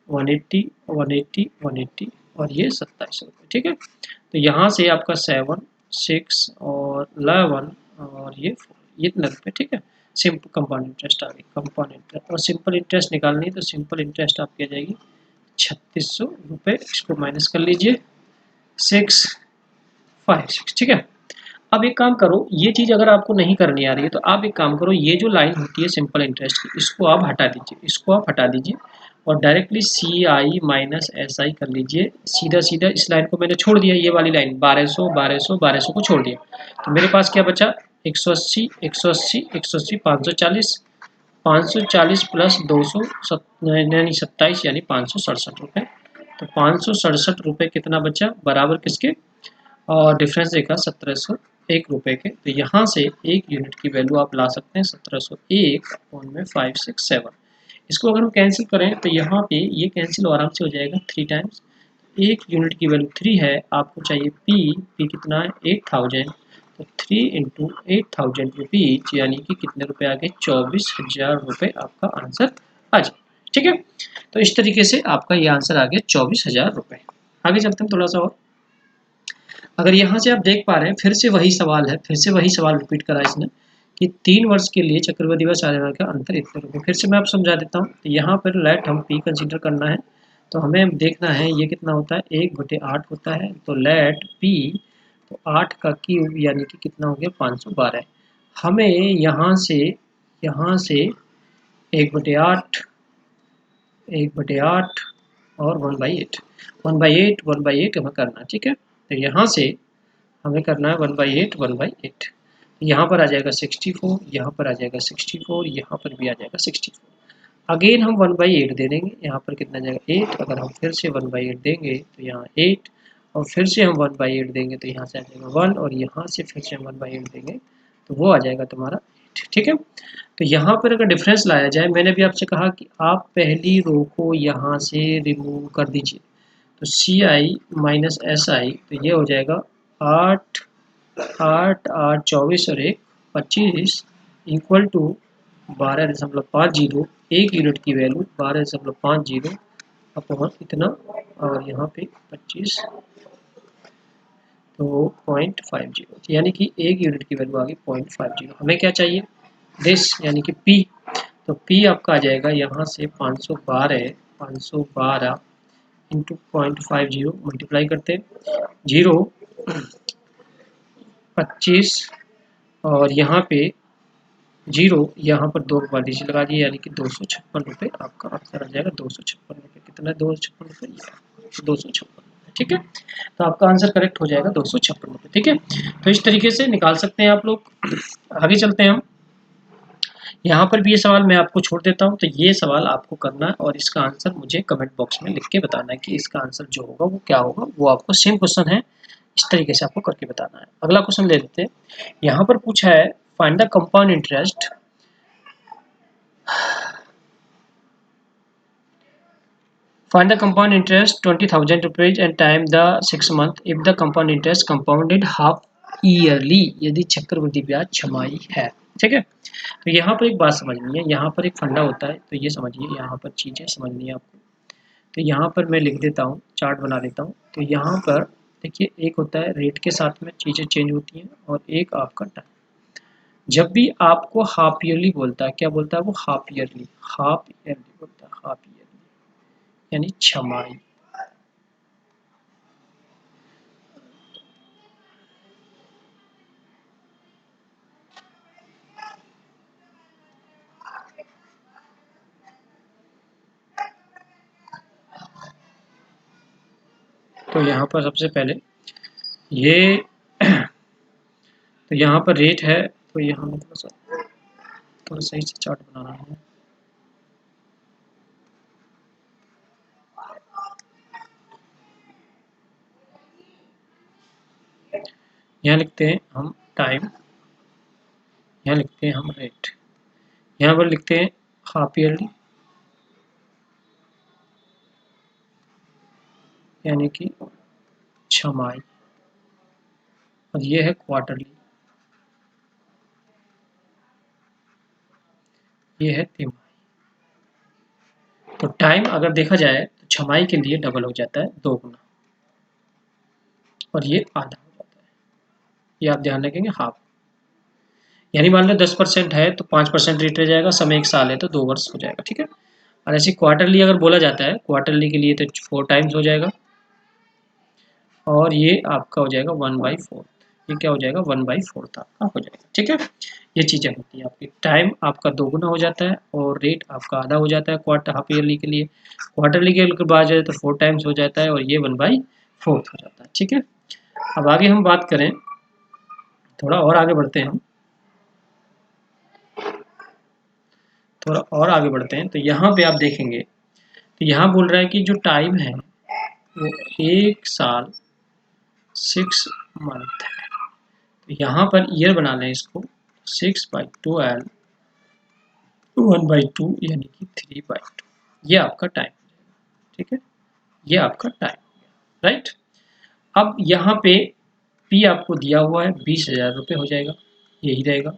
180 180 180, और ये 27 रुपये ठीक है। तो यहाँ से आपका 7 6 और 11 और ये 4, ये इतना रुपये ठीक है। सिंपल कंपाउंड इंटरेस्ट आ गई, कंपाउंड इंटरेस्ट। और सिंपल इंटरेस्ट निकालनी है तो सिंपल इंटरेस्ट आपकी आ जाएगी 3600 रुपये। इसको माइनस कर लीजिए 656 ठीक है। अब एक काम करो, ये चीज़ अगर आपको नहीं करनी आ रही है तो आप एक काम करो, ये जो लाइन होती है सिंपल इंटरेस्ट की, इसको आप हटा दीजिए, इसको आप हटा दीजिए और directly C I minus S I कर लीजिए। सीधा सीधा इस लाइन को मैंने छोड़ दिया, ये वाली लाइन 1200 1200 1200 को छोड़ दिया, तो मेरे पास क्या बचा 180 180 180 540 540 प्लस 200 यानी 27 यानी 567 रुपये। तो 567 रुपये कितना बचा बराबर किसके, और डिफरेंस देखा 1701 रुपये के। तो यहाँ से एक यूनिट की वैल्यू आप ला सकते हैं 1701 अपॉन में 567। इसको अगर हम कैंसिल करें तो यहाँ पे ये कैंसिल आराम से हो जाएगा 3 टाइम्स। एक यूनिट की वैल्यू 3 है, आपको चाहिए पी कितना है 8000, तो 3 इंटू 8000 रुपीज यानी कि कितने रुपए आ गए 24,000 रुपये आपका आंसर आ जाए। ठीक है, तो इस तरीके से आपका ये आंसर आ गया 24,000 रुपये। आगे चलते हैं थोड़ा सा और। अगर यहाँ से आप देख पा रहे हैं फिर से वही सवाल है, फिर से वही सवाल रिपीट करा इसने कि 3 वर्ष के लिए चक्रवृद्धि व सालाना का अंतर इतने रुपये। फिर से मैं आपको समझा देता हूँ। तो यहाँ पर लेट हम पी कंसीडर करना है, तो हमें देखना है ये कितना होता है 1/8 होता है। तो लेट पी, तो 8 का क्यूब यानी कि कितना हो गया 512। हमें यहाँ से 1/8 1/8 और 1/8 1/8 1/8 हमें करना है। ठीक है, तो यहाँ से हमें करना है 1/8 1/8। यहाँ पर आ जाएगा 64, यहाँ पर आ जाएगा 64, यहाँ पर भी आ जाएगा 64। अगेन हम 1/8 दे देंगे, यहाँ पर कितना जाएगा 8। अगर हम फिर से 1/8 देंगे तो यहाँ 8, और फिर से हम 1/8 देंगे तो यहाँ से आ जाएगा 1, और यहाँ से फिर से हम 1/8 देंगे तो वो आ जाएगा तुम्हारा 8। ठीक है, तो यहाँ पर अगर डिफरेंस लाया जाए, मैंने भी आपसे कहा कि आप पहली रो को यहाँ से रिमूव कर दीजिए, तो सी आई माइनस एस आई, तो ये हो जाएगा 8 8 8 24 और 1 25 इक्वल टू 12.50। एक यूनिट की वैल्यू 12.50 अपॉन इतना, और यहाँ पे 25 तो 0.50, यानी कि एक यूनिट की वैल्यू आ गई 0.50। हमें क्या चाहिए दिस यानी कि P, तो P आपका आ जाएगा यहाँ से 512 इंटू 0.50 मल्टीप्लाई करते 0 25 और यहाँ पे 0, यहाँ पर 2 बार डीसी लगा दिए यानी कि 256 रुपये आपका आंसर आ जाएगा। 256 रुपये कितना है 256 रुपये 256। ठीक है, तो आपका आंसर करेक्ट हो जाएगा 256 रुपये। ठीक है, तो इस तरीके से निकाल सकते हैं आप लोग। आगे चलते हैं हम। यहाँ पर भी ये सवाल मैं आपको छोड़ देता हूँ, तो ये सवाल आपको करना है और इसका आंसर मुझे कमेंट बॉक्स में लिख के बताना है कि इसका आंसर जो होगा वो क्या होगा। वो आपको सेम क्वेश्चन है, इस तरीके से आपको करके बताना है। अगला क्वेश्चन ले लेते हैं। यहाँ पर पूछा है find the compound interest Find the compound interest 20,000 rupees and time the 6 month if the compound interest compounded half yearly, यदि चक्रवृद्धि ब्याज छमाही है। ठीक है, तो यहाँ पर एक बात समझनी है, यहाँ पर एक फंडा होता है, तो ये समझिए, यहाँ पर चीज़ें समझनी है आपको। तो यहाँ पर मैं लिख देता हूँ, चार्ट बना देता हूँ। तो यहाँ पर देखिए एक होता है रेट के साथ में चीज़ें चेंज होती हैं, और एक आपका टाइम। जब भी आपको हाफ ईयरली बोलता है, क्या बोलता है वो हाफ ईयरली बोलता है, हाफ ईयरली यानी छमाही। तो यहाँ पर सबसे पहले ये तो यहाँ पर रेट है, तो ये हमें थोड़ा सही से चार्ट बनाना है। यहाँ लिखते हैं हम टाइम, यहाँ लिखते हैं हम रेट, यहाँ पर लिखते हैं हाफ ईयरली यानी कि छमाही, और ये है क्वार्टरली, ये है तिमाही। तो टाइम अगर देखा जाए तो छमाही के लिए डबल हो जाता है, 2 गुना, और ये आधा हो जाता है। ये आप ध्यान रखेंगे हाफ, यानी मान लो 10% है तो 5% रेट रह जाएगा, समय 1 साल है तो 2 वर्ष हो जाएगा। ठीक है, और ऐसे क्वार्टरली अगर बोला जाता है, क्वार्टरली के लिए तो 4 टाइम्स हो जाएगा, और ये आपका हो जाएगा 1/4। ये क्या हो जाएगा 1/4 आपका हो जाएगा। ठीक है, ये चीज़ें होती हैं आपकी। टाइम आपका दोगुना हो जाता है और रेट आपका आधा हो जाता है क्वार्टर हाफ ईयरली के लिए। क्वार्टरली के बाद जाए तो 4 टाइम्स हो जाता है और ये 1/4 हो जाता है। ठीक है, अब आगे हम बात करें, थोड़ा और आगे बढ़ते हैं, थोड़ा और आगे बढ़ते हैं। तो यहाँ पे आप देखेंगे तो यहाँ बोल रहा है कि जो टाइम है वो 1 साल 6 मंथ है। तो यहाँ पर ईयर बना लें इसको 6/12 1/2 यानी कि 3/2, ये आपका टाइम। ठीक है, ये आपका टाइम, राइट। अब यहाँ पे पी आपको दिया हुआ है 20,000 रुपये हो जाएगा, यही रहेगा।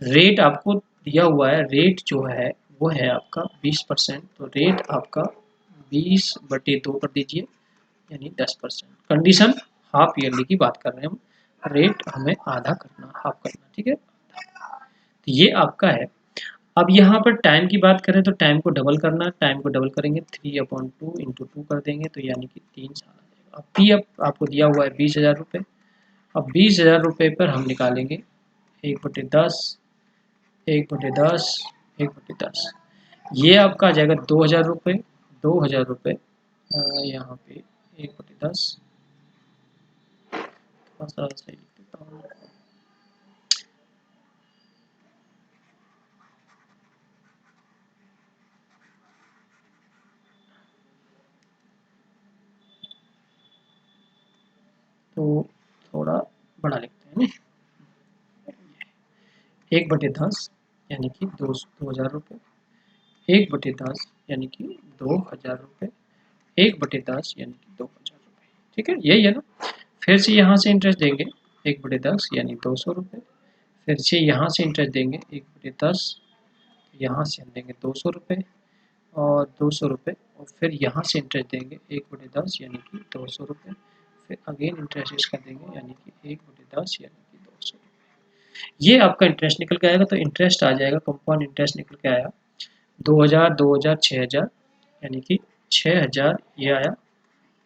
रेट आपको दिया हुआ है, रेट जो है वो है आपका 20%, तो रेट आपका 20/2 कर दीजिए यानी 10%। कंडीशन हाफ ईयरली की बात कर रहे हैं हम, रेट हमें आधा करना, हाफ करना। ठीक है, तो ये आपका है। अब यहाँ पर टाइम की बात करें तो टाइम को डबल करना, टाइम को डबल करेंगे 3/2 इंटू 2 कर देंगे तो यानी कि 3 साल आ जाएगा। अब पी अब आपको दिया हुआ है 20,000 रुपये। अब 20,000 रुपये पर हम निकालेंगे 1/10, 1/10, 1/10, ये आपका आ जाएगा 2,000 रुपये। 2,000 रुपये यहाँ पे 1/10, थोड़ा सा सही लिख देता हूँ, तो थोड़ा बड़ा लिखते हैं ना, 1/10 यानी कि 2,000 रुपये, 1/10 यानी कि 2,000 रुपये, 1/10 यानी कि 2,000 रुपये। ठीक है, यही है ना। फिर से यहाँ से इंटरेस्ट देंगे 1/10 यानी 200 रुपये, फिर से यहाँ से इंटरेस्ट देंगे 1/10, यहाँ से हम देंगे 200 रुपये और 200 रुपये, और फिर यहाँ से इंटरेस्ट देंगे 1/10 यानी कि 200 रुपये, फिर अगेन इंटरेस्ट इसका देंगे यानी कि 1/10 यानी कि 200 रुपये। ये आपका इंटरेस्ट निकल के आएगा। तो इंटरेस्ट आ जाएगा, कंपाउंड इंटरेस्ट निकल के आया 2,000, 2,000, 6,000 यानी कि 6,000, ये आया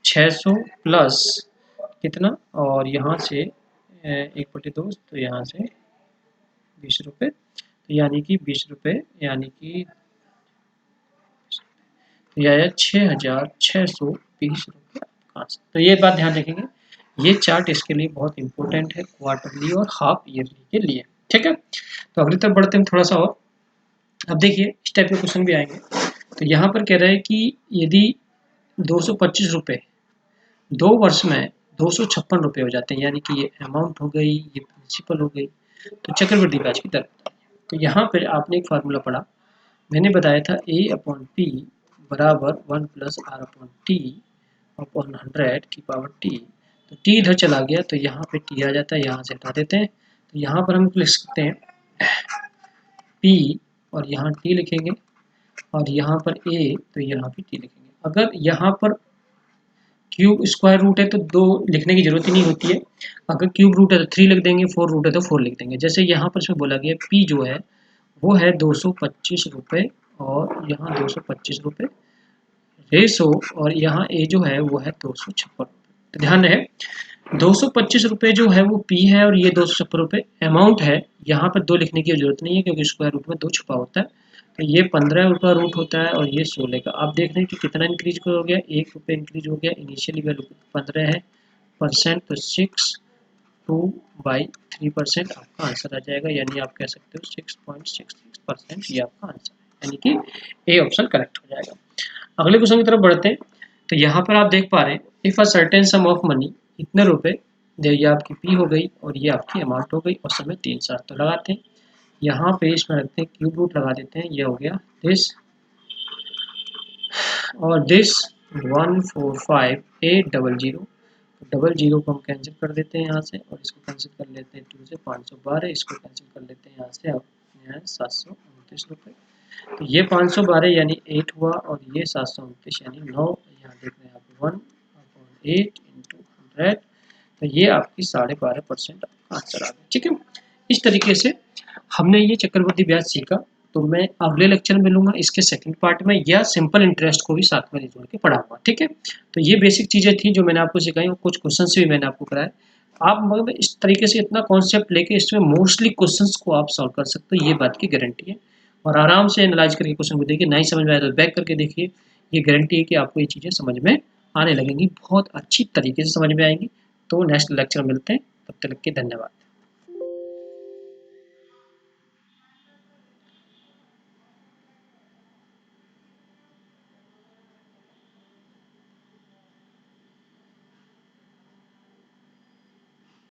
600 प्लस कितना, और यहाँ से 1/2 तो यहाँ से 20 रुपये, तो यानी कि 20 रुपये यानी कि तो यह आया 6,620 रुपये आपका। तो ये बात ध्यान रखेंगे, ये चार्ट इसके लिए बहुत इंपॉर्टेंट है, क्वार्टरली और हाफ ईयरली के लिए। ठीक है, तो अगली तरफ बढ़ते हैं थोड़ा सा और। अब देखिए इस टाइप के क्वेश्चन भी आएंगे। तो यहाँ पर कह रहा है कि यदि 225 रुपये 2 वर्ष में 256 रुपये हो जाते हैं, यानी कि ये अमाउंट हो गई, ये प्रिंसिपल हो गई, तो चक्रवृद्धि ब्याज की दर। तो यहाँ पर आपने एक फार्मूला पढ़ा, मैंने बताया था A/P बराबर 1 + R/T अपॉन 100 की पावर t। तो t इधर चला गया तो यहाँ पे t आ जाता है, यहाँ से हटा देते हैं। तो यहाँ पर हम लिख सकते हैं p और यहाँ t लिखेंगे, और यहाँ पर a तो यहाँ पे t लिखेंगे। अगर यहाँ पर क्यूब स्क्वायर रूट है तो 2 लिखने की जरूरत ही नहीं होती है। अगर क्यूब रूट है तो 3 लिख देंगे, 4 रूट है तो 4 लिख देंगे। जैसे यहाँ पर इसमें बोला गया p जो है वो है 225 रुपये और यहाँ 225 रुपये रेशो, और यहाँ ए जो है वो है 256 रुपये। तो ध्यान रहे 225 रुपये जो है वो पी है और ये 256 रुपये अमाउंट है। यहाँ पर 2 लिखने की जरूरत नहीं है क्योंकि स्क्वायर रूट में 2 छुपा होता है। तो ये 15 रुपये रूट होता है और ये 16 का। आप देख रहे हैं कि कितना इंक्रीज हो गया, 1 रुपये इंक्रीज हो गया। इनिशियली वैल्यू 15 है परसेंट, तो 62/3% आपका आंसर आ जाएगा, यानी आप कह सकते हो 6.66% ये आपका आंसर है, यानी कि ए ऑप्शन करेक्ट हो जाएगा। अगले क्वेश्चन की तरफ बढ़ते हैं। तो यहाँ पर आप देख पा रहे हैं if a certain some of money, इतने रुपए, ये आपकी पी हो गई और ये आपकी अमाउंट हो गई और समय 3 साल। तो लगाते हैं यहाँ पे, इसमें रखते हैं क्यूब रूट लगा देते हैं, ये हो गया दिस और दिस 145,800। डबल जीरो को हम कैंसिल कर देते हैं यहाँ से, और इसको कैंसिल कर लेते हैं 2 से 512, इसको कैंसिल कर लेते हैं यहाँ से, अब यहाँ 729 रुपये। तो ये 512 यानी 8 हुआ और ये 729 यानी 9। यहाँ देख रहे हैं आप 1/8 × 100, तो ये आपकी 12.5% आपका आंसर आ गया। ठीक है, इस तरीके से हमने ये चक्रवृद्धि ब्याज सीखा। तो मैं अगले लेक्चर में मिलूंगा इसके सेकंड पार्ट में, या सिंपल इंटरेस्ट को भी साथ में जोड़ के पढ़ाऊंगा। ठीक है, तो ये बेसिक चीज़ें थी जो मैंने आपको सिखाई और कुछ क्वेश्चन भी मैंने आपको कराए। आप मतलब इस तरीके से इतना कॉन्सेप्ट लेके इसमें मोस्टली क्वेश्चंस को आप सॉल्व कर सकते हो, ये बात की गारंटी है। और आराम से एनालाइज करके क्वेश्चन को देखिए, नहीं समझ में आया तो बैक करके देखिए, ये गारंटी है कि आपको ये चीज़ें समझ में आने लगेंगी, बहुत अच्छी तरीके से समझ में आएंगी। तो नेक्स्ट लेक्चर मिलते हैं, तब तक के धन्यवाद।